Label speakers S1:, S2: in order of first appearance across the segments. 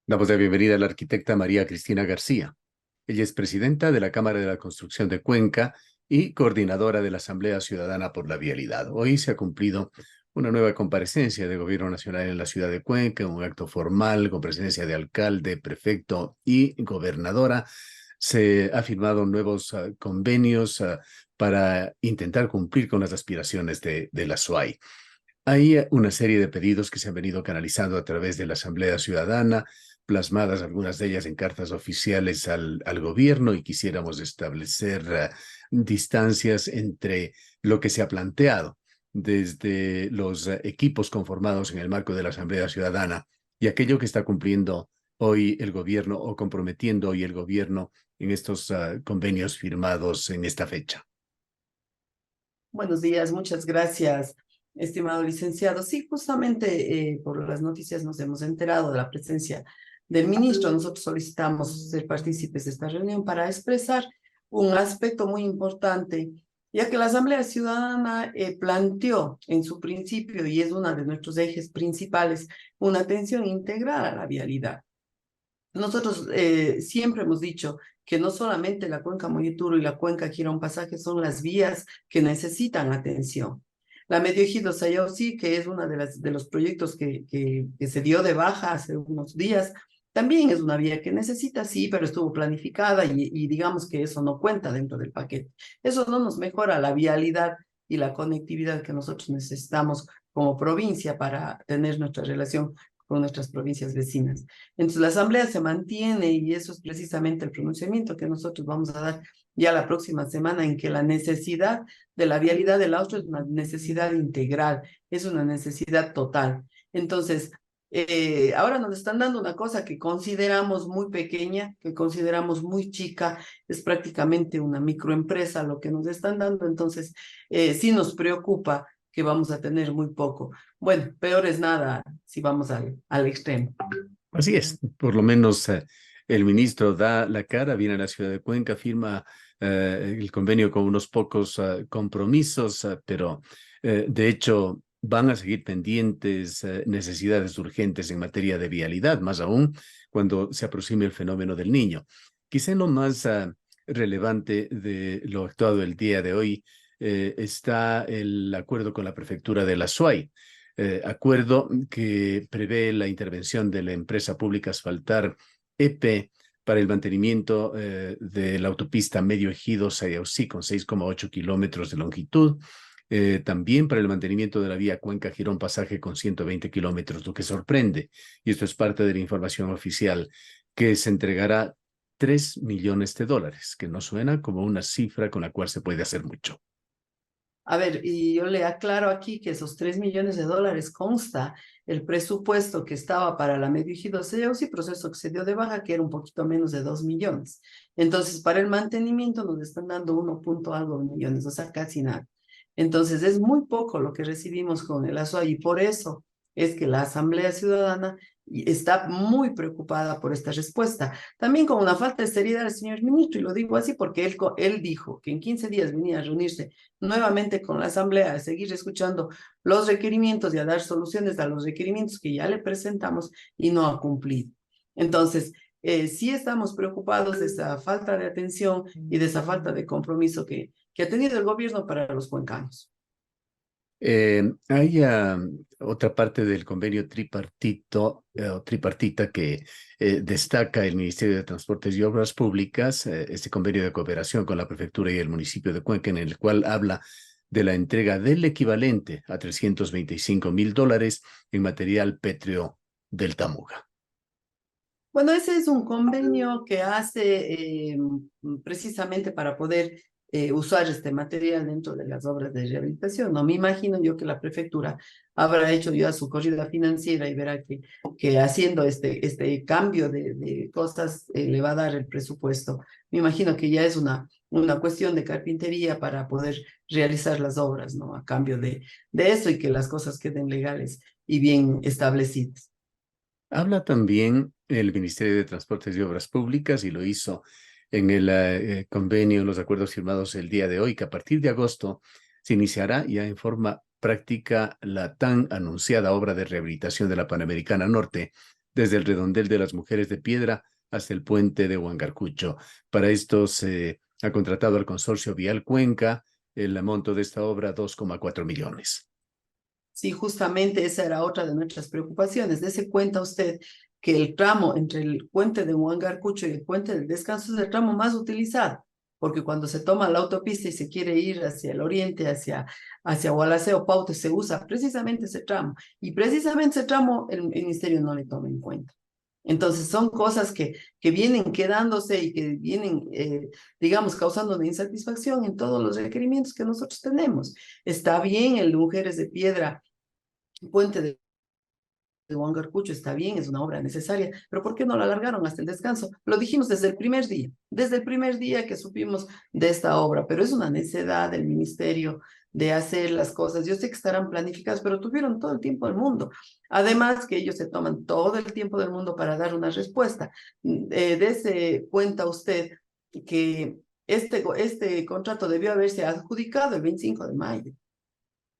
S1: Damos la bienvenida a la arquitecta María Cristina García. Ella es presidenta de la Cámara de la Construcción de Cuenca y coordinadora de la Asamblea Ciudadana por la Vialidad. Hoy se ha cumplido una nueva comparecencia del Gobierno Nacional en la ciudad de Cuenca, un acto formal con presencia de alcalde, prefecto y gobernadora. Se ha firmado nuevos convenios para intentar cumplir con las aspiraciones de la SUAY. Hay una serie de pedidos que se han venido canalizando a través de la Asamblea Ciudadana, plasmadas algunas de ellas en cartas oficiales al gobierno, y quisiéramos establecer distancias entre lo que se ha planteado desde los equipos conformados en el marco de la Asamblea Ciudadana y aquello que está cumpliendo hoy el gobierno o comprometiendo hoy el gobierno en estos convenios firmados en esta fecha.
S2: Buenos días, muchas gracias, estimado licenciado. Sí, justamente por las noticias nos hemos enterado de la presencia del ministro. Nosotros solicitamos ser partícipes de esta reunión para expresar un aspecto muy importante, ya que la Asamblea Ciudadana planteó en su principio, y es uno de nuestros ejes principales, una atención integral a la vialidad. Nosotros siempre hemos dicho que no solamente la cuenca Moyuturo y la cuenca Girón Pasaje son las vías que necesitan atención. La Medio Ejido Sayausí, que es uno de los proyectos que se dio de baja hace unos días, también es una vía que necesita, sí, pero estuvo planificada y digamos que eso no cuenta dentro del paquete. Eso no nos mejora la vialidad y la conectividad que nosotros necesitamos como provincia para tener nuestra relación con nuestras provincias vecinas. Entonces, la Asamblea se mantiene y eso es precisamente el pronunciamiento que nosotros vamos a dar ya la próxima semana, en que la necesidad de la vialidad del Austro es una necesidad integral, es una necesidad total. Entonces, ahora nos están dando una cosa que consideramos muy pequeña, que consideramos muy chica, es prácticamente una microempresa lo que nos están dando. Entonces, sí nos preocupa que vamos a tener muy poco. Bueno, peor es nada si vamos al extremo.
S1: Así es, por lo menos el ministro da la cara, viene a la ciudad de Cuenca, firma el convenio con unos pocos compromisos, pero de hecho van a seguir pendientes necesidades urgentes en materia de vialidad, más aún cuando se aproxime el fenómeno del Niño. Quizá lo más relevante de lo actuado el día de hoy está el acuerdo con la prefectura de la SUAY. Acuerdo que prevé la intervención de la empresa pública Asfaltar EP para el mantenimiento de la autopista Medio Ejido Sayausí con 6,8 kilómetros de longitud. También para el mantenimiento de la vía Cuenca Girón Pasaje con 120 kilómetros, lo que sorprende, y esto es parte de la información oficial, que se entregará $3 millones, que no suena como una cifra con la cual se puede hacer mucho.
S2: A ver, y yo le aclaro aquí que esos $3 millones consta el presupuesto que estaba para la Medio Ejido Sayausí, proceso que se dio de baja, que era un poquito menos de 2 millones. Entonces, para el mantenimiento nos están dando 1 punto algo millones, o sea, casi nada. Entonces, es muy poco lo que recibimos con el ASUA, y por eso es que la Asamblea Ciudadana está muy preocupada por esta respuesta. También con una falta de seriedad del señor ministro, y lo digo así porque él dijo que en 15 días venía a reunirse nuevamente con la Asamblea, a seguir escuchando los requerimientos y a dar soluciones a los requerimientos que ya le presentamos, y no ha cumplido. Entonces, sí estamos preocupados de esa falta de atención y de esa falta de compromiso que ha tenido el gobierno para los cuencanos.
S1: Hay otra parte del convenio tripartito o tripartita que destaca el Ministerio de Transportes y Obras Públicas, este convenio de cooperación con la prefectura y el municipio de Cuenca, en el cual habla de la entrega del equivalente a $325,000 en material pétreo del Tamuga.
S2: Bueno, ese es un convenio que hace precisamente para poder usar este material dentro de las obras de rehabilitación. No me imagino yo que la prefectura habrá hecho ya su corrida financiera y verá que haciendo este cambio de cosas le va a dar el presupuesto. Me imagino que ya es una cuestión de carpintería para poder realizar las obras, ¿no? A cambio de eso, y que las cosas queden legales y bien establecidas.
S1: Habla también el Ministerio de Transportes y Obras Públicas, y lo hizo en el convenio, en los acuerdos firmados el día de hoy, que a partir de agosto se iniciará ya en forma práctica la tan anunciada obra de rehabilitación de la Panamericana Norte, desde el Redondel de las Mujeres de Piedra hasta el puente de Huangarcucho. Para esto se ha contratado al consorcio Vial Cuenca el monto de esta obra, 2,4 millones.
S2: Sí, justamente esa era otra de nuestras preocupaciones. Dese cuenta usted que el tramo entre el puente de Huangarcucho y el puente del Descanso es el tramo más utilizado, porque cuando se toma la autopista y se quiere ir hacia el oriente, hacia Gualaceo, Paute, se usa precisamente ese tramo. Y precisamente ese tramo el ministerio no le toma en cuenta. Entonces son cosas que vienen quedándose y que vienen, digamos, causando una insatisfacción en todos los requerimientos que nosotros tenemos. Está bien el Mujeres de Piedra, puente de Huangarcucho, está bien, es una obra necesaria, pero ¿por qué no la alargaron hasta el descanso? Lo dijimos desde el primer día que supimos de esta obra, pero es una necedad del ministerio de hacer las cosas. Yo sé que estarán planificadas, pero tuvieron todo el tiempo del mundo. Además que ellos se toman todo el tiempo del mundo para dar una respuesta. Dese cuenta usted que este contrato debió haberse adjudicado el 25 de mayo.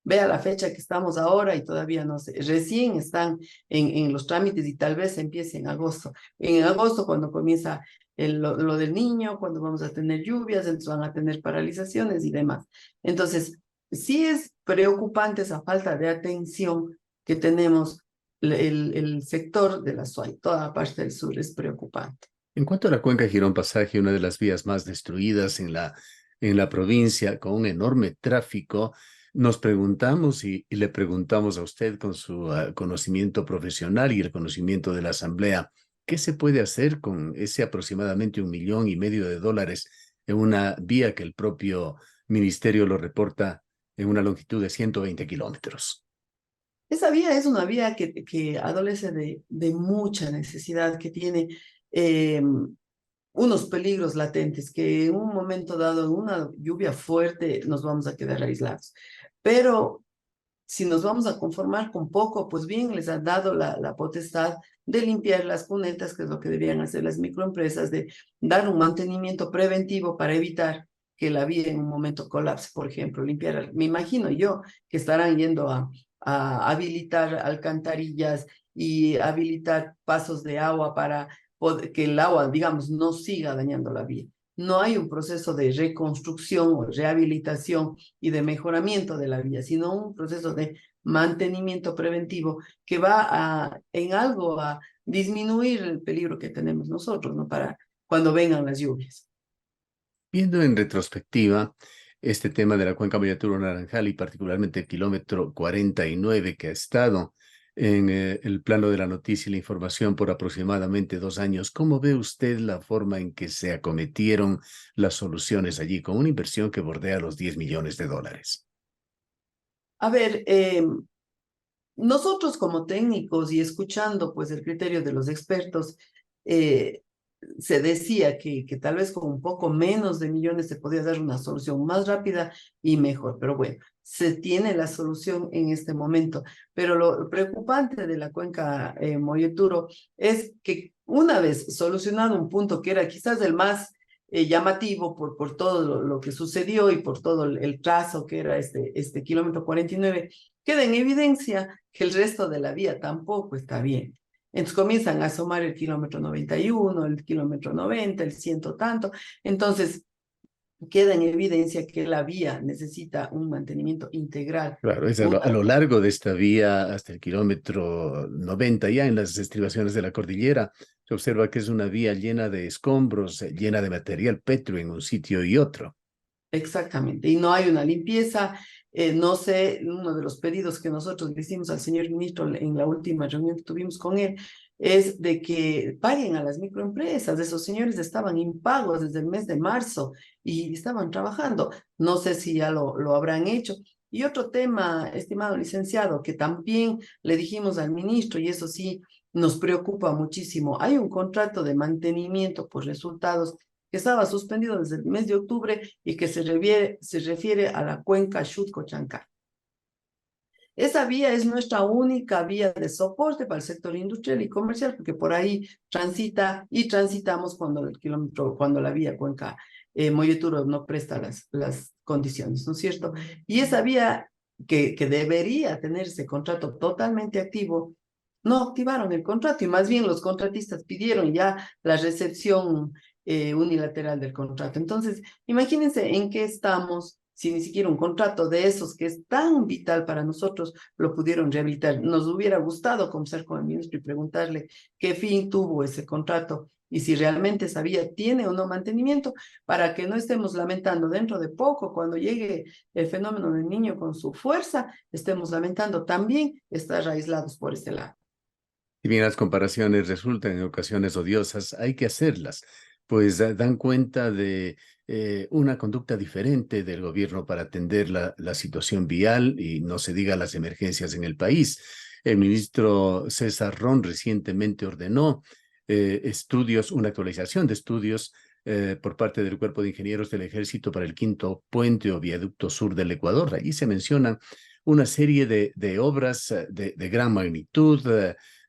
S2: Vea la fecha que estamos ahora y todavía no sé, recién están en los trámites y tal vez empiece en agosto. En agosto cuando comienza lo del niño, cuando vamos a tener lluvias, entonces van a tener paralizaciones y demás. Entonces, sí es preocupante esa falta de atención que tenemos el sector de la SUAY, toda la parte del sur es preocupante.
S1: En cuanto a la cuenca Girón Pasaje, una de las vías más destruidas en la provincia, con un enorme tráfico, nos preguntamos y le preguntamos a usted con su conocimiento profesional y el conocimiento de la Asamblea, ¿qué se puede hacer con ese aproximadamente 1,5 millones de dólares en una vía que el propio ministerio lo reporta en una longitud de 120 kilómetros?
S2: Esa vía es una vía que adolece de mucha necesidad, que tiene eh, unos peligros latentes, que en un momento dado, en una lluvia fuerte, nos vamos a quedar aislados. Pero si nos vamos a conformar con poco, pues bien, les han dado la potestad de limpiar las cunetas, que es lo que deberían hacer las microempresas, de dar un mantenimiento preventivo para evitar que la vía en un momento colapse, por ejemplo, limpiar. Me imagino yo que estarán yendo a habilitar alcantarillas y habilitar pasos de agua para que el agua, digamos, no siga dañando la vía. No hay un proceso de reconstrucción o rehabilitación y de mejoramiento de la vía, sino un proceso de mantenimiento preventivo que va en algo a disminuir el peligro que tenemos nosotros, ¿no? Para cuando vengan las lluvias.
S1: Viendo en retrospectiva este tema de la cuenca Boyaturo Naranjal y particularmente el kilómetro 49 que ha estado en el plano de la noticia y la información por aproximadamente 2 años, ¿cómo ve usted la forma en que se acometieron las soluciones allí con una inversión que bordea los 10 millones de dólares?
S2: A ver, nosotros como técnicos y escuchando pues el criterio de los expertos, eh, se decía que tal vez con un poco menos de millones se podía dar una solución más rápida y mejor, pero bueno, se tiene la solución en este momento. Pero lo preocupante de la cuenca Moyoturo es que una vez solucionado un punto que era quizás el más llamativo por todo lo que sucedió y por todo el trazo que era este kilómetro 49, queda en evidencia que el resto de la vía tampoco está bien. Entonces comienzan a asomar el kilómetro 91, el kilómetro 90, el ciento tanto. Entonces queda en evidencia que la vía necesita un mantenimiento integral.
S1: Claro, es a lo largo de esta vía hasta el kilómetro 90, ya en las estribaciones de la cordillera, se observa que es una vía llena de escombros, llena de material pétreo en un sitio y otro.
S2: Exactamente, y no hay una limpieza. No sé, uno de los pedidos que nosotros le hicimos al señor ministro en la última reunión que tuvimos con él es de que paguen a las microempresas. Esos señores estaban impagos desde el mes de marzo y estaban trabajando. No sé si ya lo habrán hecho. Y otro tema, estimado licenciado, que también le dijimos al ministro, y eso sí nos preocupa muchísimo, hay un contrato de mantenimiento por resultados que estaba suspendido desde el mes de octubre y que se refiere a la cuenca Xutco-Chancay. Esa vía es nuestra única vía de soporte para el sector industrial y comercial, porque por ahí transita y transitamos cuando la vía Cuenca Moyoturo no presta las condiciones, ¿no es cierto? Y esa vía que debería tener ese contrato totalmente activo, no activaron el contrato y más bien los contratistas pidieron ya la recepción unilateral del contrato. Entonces, imagínense en qué estamos si ni siquiera un contrato de esos que es tan vital para nosotros lo pudieron rehabilitar. Nos hubiera gustado conversar con el ministro y preguntarle qué fin tuvo ese contrato y si realmente sabía, tiene o no mantenimiento, para que no estemos lamentando dentro de poco, cuando llegue el fenómeno del niño con su fuerza, estemos lamentando también estar aislados por este lado.
S1: Si bien las comparaciones resultan en ocasiones odiosas, hay que hacerlas, pues dan cuenta de una conducta diferente del gobierno para atender la situación vial y no se diga las emergencias en el país. El ministro César Ron recientemente ordenó estudios, una actualización de estudios por parte del Cuerpo de Ingenieros del Ejército para el quinto puente o viaducto sur del Ecuador. Allí se mencionan una serie de obras de gran magnitud,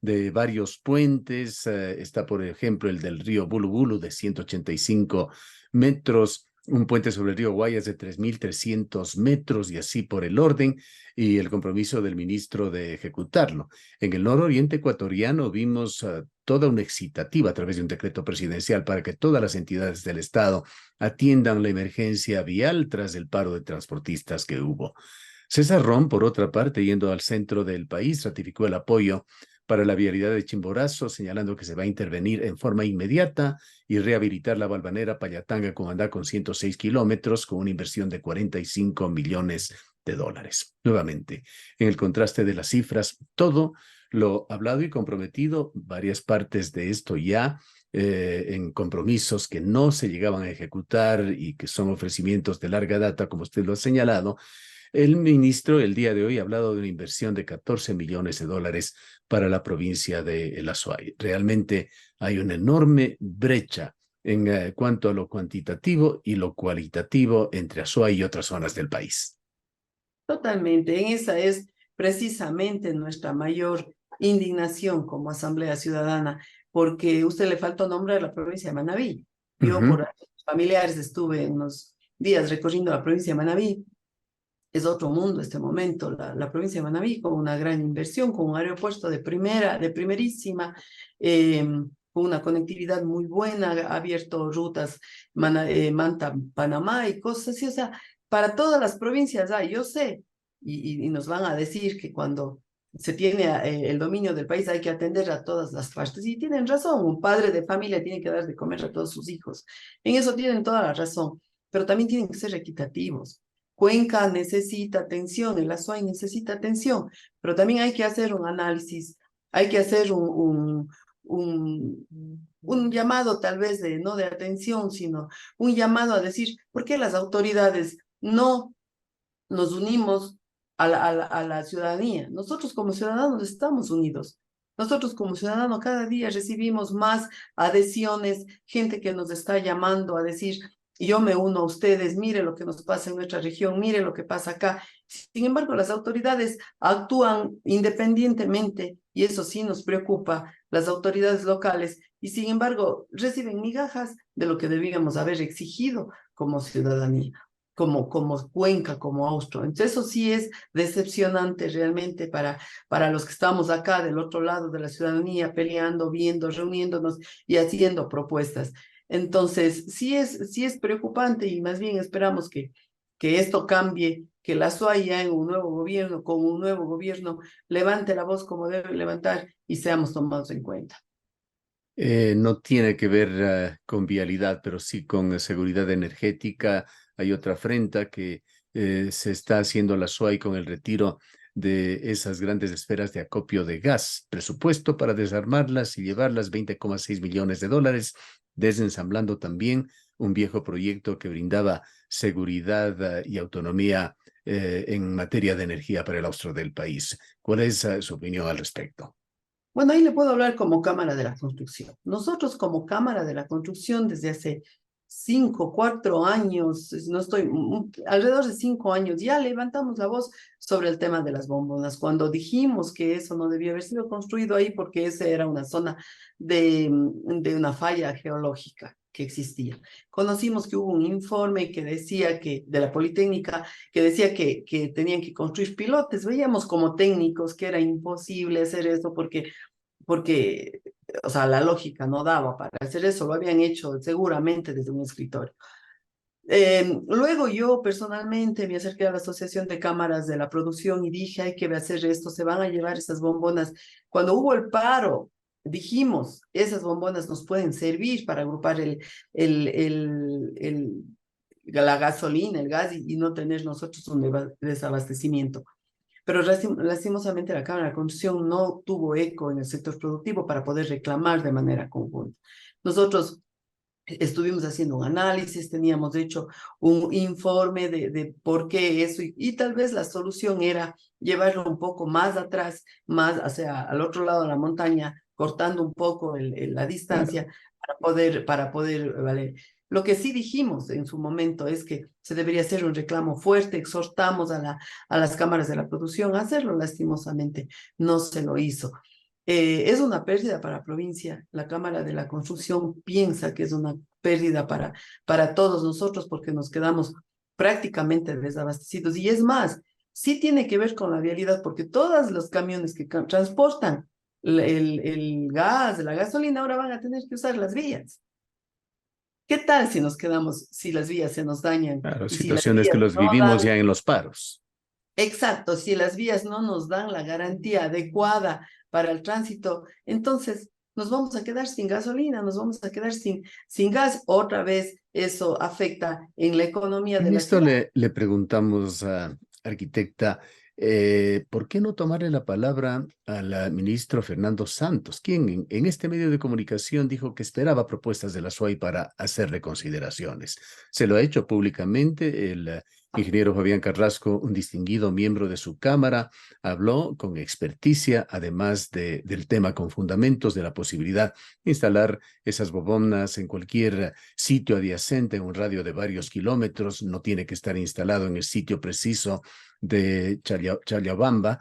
S1: de varios puentes. Está, por ejemplo, el del río Bulubulu de 185 metros, un puente sobre el río Guayas de 3.300 metros y así por el orden, y el compromiso del ministro de ejecutarlo. En el nororiente ecuatoriano vimos toda una excitativa a través de un decreto presidencial para que todas las entidades del Estado atiendan la emergencia vial tras el paro de transportistas que hubo. César Ron, por otra parte, yendo al centro del país, ratificó el apoyo para la vialidad de Chimborazo, señalando que se va a intervenir en forma inmediata y rehabilitar la Valvanera Payatanga-Comandá con 106 kilómetros, con una inversión de 45 millones de dólares. Nuevamente, en el contraste de las cifras, todo lo hablado y comprometido, varias partes de esto ya en compromisos que no se llegaban a ejecutar y que son ofrecimientos de larga data, como usted lo ha señalado. El ministro el día de hoy ha hablado de una inversión de 14 millones de dólares para la provincia de El Azuay. Realmente hay una enorme brecha en cuanto a lo cuantitativo y lo cualitativo entre Azuay y otras zonas del país.
S2: Totalmente, en esa es precisamente nuestra mayor indignación como Asamblea Ciudadana, porque usted le faltó nombrar la provincia de Manabí. Yo por familiares estuve unos días recorriendo la provincia de Manabí. Es otro mundo este momento, la provincia de Manabí, con una gran inversión, con un aeropuerto de primerísima, con una conectividad muy buena, ha abierto rutas Manta-Panamá y cosas así, o sea, para todas las provincias hay, yo sé, y nos van a decir que cuando se tiene el dominio del país hay que atender a todas las partes, y tienen razón, un padre de familia tiene que dar de comer a todos sus hijos, en eso tienen toda la razón, pero también tienen que ser equitativos. Cuenca necesita atención, el Azuay necesita atención, pero también hay que hacer un análisis, hay que hacer un llamado tal vez de no de atención, sino un llamado a decir, ¿por qué las autoridades no nos unimos a la ciudadanía? Nosotros como ciudadanos estamos unidos. Nosotros como ciudadanos cada día recibimos más adhesiones, gente que nos está llamando a decir, yo me uno a ustedes, mire lo que nos pasa en nuestra región, mire lo que pasa acá. Sin embargo, las autoridades actúan independientemente y eso sí nos preocupa, las autoridades locales, y sin embargo reciben migajas de lo que debíamos haber exigido como ciudadanía, como Cuenca, como Austro. Entonces eso sí es decepcionante realmente para los que estamos acá del otro lado de la ciudadanía, peleando, viendo, reuniéndonos y haciendo propuestas. Entonces, sí es preocupante y más bien esperamos que esto cambie, que la SUA ya en un nuevo gobierno, con un nuevo gobierno, levante la voz como debe levantar y seamos tomados en cuenta.
S1: No tiene que ver con vialidad, pero sí con seguridad energética. Hay otra afrenta que se está haciendo la SUAY con el retiro de esas grandes esferas de acopio de gas. Presupuesto para desarmarlas y llevarlas 20,6 millones de dólares, desensamblando también un viejo proyecto que brindaba seguridad y autonomía en materia de energía para el austro del país. ¿Cuál es su opinión al respecto?
S2: Bueno, ahí le puedo hablar como Cámara de la Construcción. Nosotros como Cámara de la Construcción desde hace 5, 4 años, no estoy, alrededor de 5 años, ya levantamos la voz sobre el tema de las bombonas, cuando dijimos que eso no debía haber sido construido ahí porque esa era una zona de una falla geológica que existía. Conocimos que hubo un informe que decía que, de la Politécnica, que decía que tenían que construir pilotes. Veíamos como técnicos que era imposible hacer eso porque, o sea, la lógica no daba para hacer eso, lo habían hecho seguramente desde un escritorio. Luego yo personalmente me acerqué a la Asociación de Cámaras de la Producción y dije, hay que hacer esto, se van a llevar esas bombonas. Cuando hubo el paro, dijimos, esas bombonas nos pueden servir para agrupar el, el, el, la gasolina, el gas y no tener nosotros un desabastecimiento. Pero lastimosamente la Cámara de Construcción no tuvo eco en el sector productivo para poder reclamar de manera conjunta. Nosotros estuvimos haciendo un análisis, teníamos hecho un informe de por qué eso y tal vez la solución era llevarlo un poco más atrás, más hacia al otro lado de la montaña, cortando un poco la
S1: Claro.
S2: distancia para poder, ¿vale? Lo que sí dijimos en su momento es que se debería hacer un reclamo fuerte, exhortamos a las cámaras de la producción a hacerlo, lastimosamente no se lo hizo. Es una pérdida para la provincia. La Cámara de la Construcción piensa que es una pérdida para todos nosotros porque nos quedamos prácticamente desabastecidos. Y es más, sí tiene que ver con la vialidad porque todos los camiones que transportan el gas, la gasolina, ahora van a tener que usar las vías. ¿Qué tal si nos quedamos, si las vías se nos dañan
S1: Claro,
S2: y si las
S1: situaciones que
S2: vías
S1: los
S2: no
S1: vivimos
S2: dan?
S1: ya en los paros.
S2: Exacto, si las vías no nos dan la garantía adecuada para el tránsito, entonces nos vamos a quedar sin gasolina, nos vamos a quedar sin gas. Otra vez eso afecta en la economía de
S1: En
S2: la
S1: esto
S2: ciudad.
S1: le preguntamos a arquitecta, ¿por qué no tomarle la palabra al ministro Fernando Santos, quien en este medio de comunicación dijo que esperaba propuestas de la SUAY para hacer reconsideraciones? Se lo ha hecho públicamente el ingeniero Fabián Carrasco, un distinguido miembro de su cámara, habló con experticia, además del tema con fundamentos de la posibilidad de instalar esas bobonas en cualquier sitio adyacente en un radio de varios kilómetros, no tiene que estar instalado en el sitio preciso de Chaliabamba.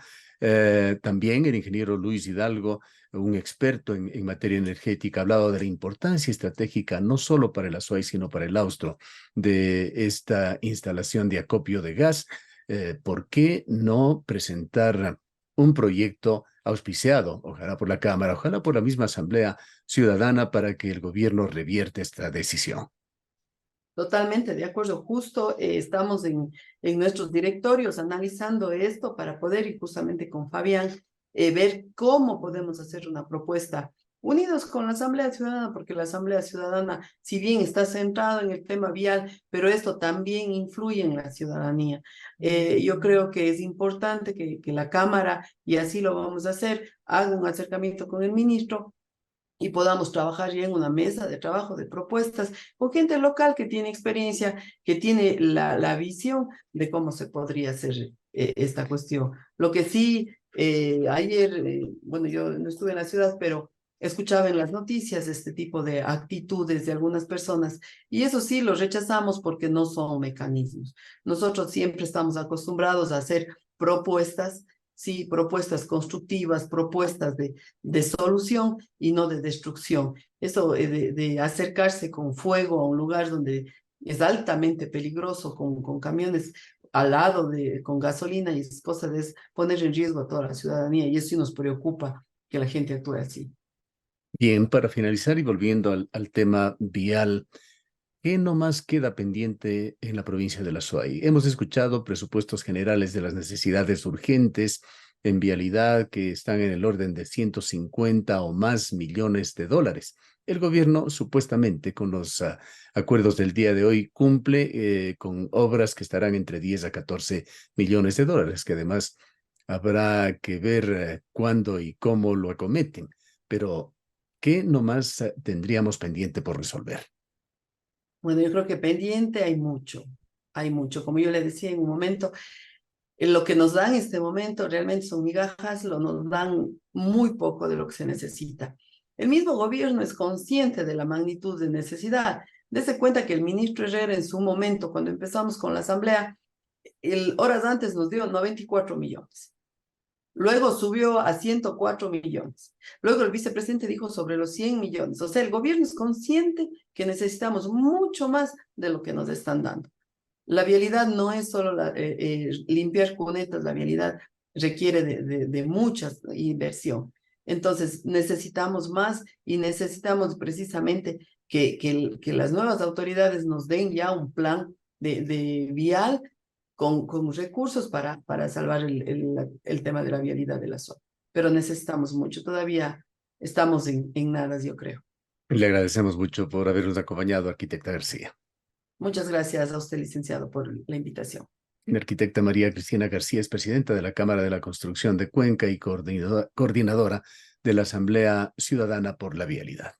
S1: También el ingeniero Luis Hidalgo, un experto en materia energética, ha hablado de la importancia estratégica no solo para el Azuay, sino para el Austro, de esta instalación de acopio de gas. ¿Por qué no presentar un proyecto auspiciado, ojalá por la Cámara, ojalá por la misma Asamblea Ciudadana, para que el gobierno revierte esta decisión?
S2: Totalmente de acuerdo. Justo estamos en nuestros directorios analizando esto para poder ir justamente con Fabián ver cómo podemos hacer una propuesta unidos con la Asamblea Ciudadana, porque la Asamblea Ciudadana, si bien está centrada en el tema vial, pero esto también influye en la ciudadanía. Yo creo que es importante que la Cámara, y así lo vamos a hacer, haga un acercamiento con el ministro y podamos trabajar ya en una mesa de trabajo, de propuestas, con gente local que tiene experiencia, que tiene la visión de cómo se podría hacer esta cuestión. Lo que sí, ayer, bueno, yo no estuve en la ciudad, pero escuchaba en las noticias este tipo de actitudes de algunas personas y eso sí lo rechazamos porque no son mecanismos. Nosotros siempre estamos acostumbrados a hacer propuestas, sí, propuestas constructivas, propuestas de solución y no de destrucción. Eso de acercarse con fuego a un lugar donde es altamente peligroso, con camiones al lado, con gasolina y esas cosas, es poner en riesgo a toda la ciudadanía y eso sí nos preocupa que la gente actúe así.
S1: Bien, para finalizar y volviendo al tema vial, ¿qué nomás queda pendiente en la provincia de La Suay? Hemos escuchado presupuestos generales de las necesidades urgentes en vialidad que están en el orden de 150 o más millones de dólares. El gobierno, supuestamente, con los acuerdos del día de hoy, cumple con obras que estarán entre 10 a 14 millones de dólares, que además habrá que ver cuándo y cómo lo acometen. Pero, ¿qué nomás tendríamos pendiente por resolver?
S2: Bueno, yo creo que pendiente hay mucho, hay mucho. Como yo le decía en un momento, lo que nos dan en este momento realmente son migajas, nos dan muy poco de lo que se necesita. El mismo gobierno es consciente de la magnitud de necesidad. Dese cuenta que el ministro Herrera en su momento, cuando empezamos con la asamblea, horas antes nos dio 94 millones. Luego subió a 104 millones. Luego el vicepresidente dijo sobre los 100 millones. O sea, el gobierno es consciente que necesitamos mucho más de lo que nos están dando. La vialidad no es solo limpiar cunetas, la vialidad requiere de mucha inversión. Entonces, necesitamos más y necesitamos precisamente que las nuevas autoridades nos den ya un plan de vial con recursos para salvar el tema de la vialidad de la zona. Pero necesitamos mucho. Todavía estamos en nada, yo creo.
S1: Le agradecemos mucho por habernos acompañado, arquitecta García.
S2: Muchas gracias a usted, licenciado, por la invitación.
S1: La arquitecta María Cristina García es presidenta de la Cámara de la Construcción de Cuenca y coordinadora de la Asamblea Ciudadana por la Vialidad.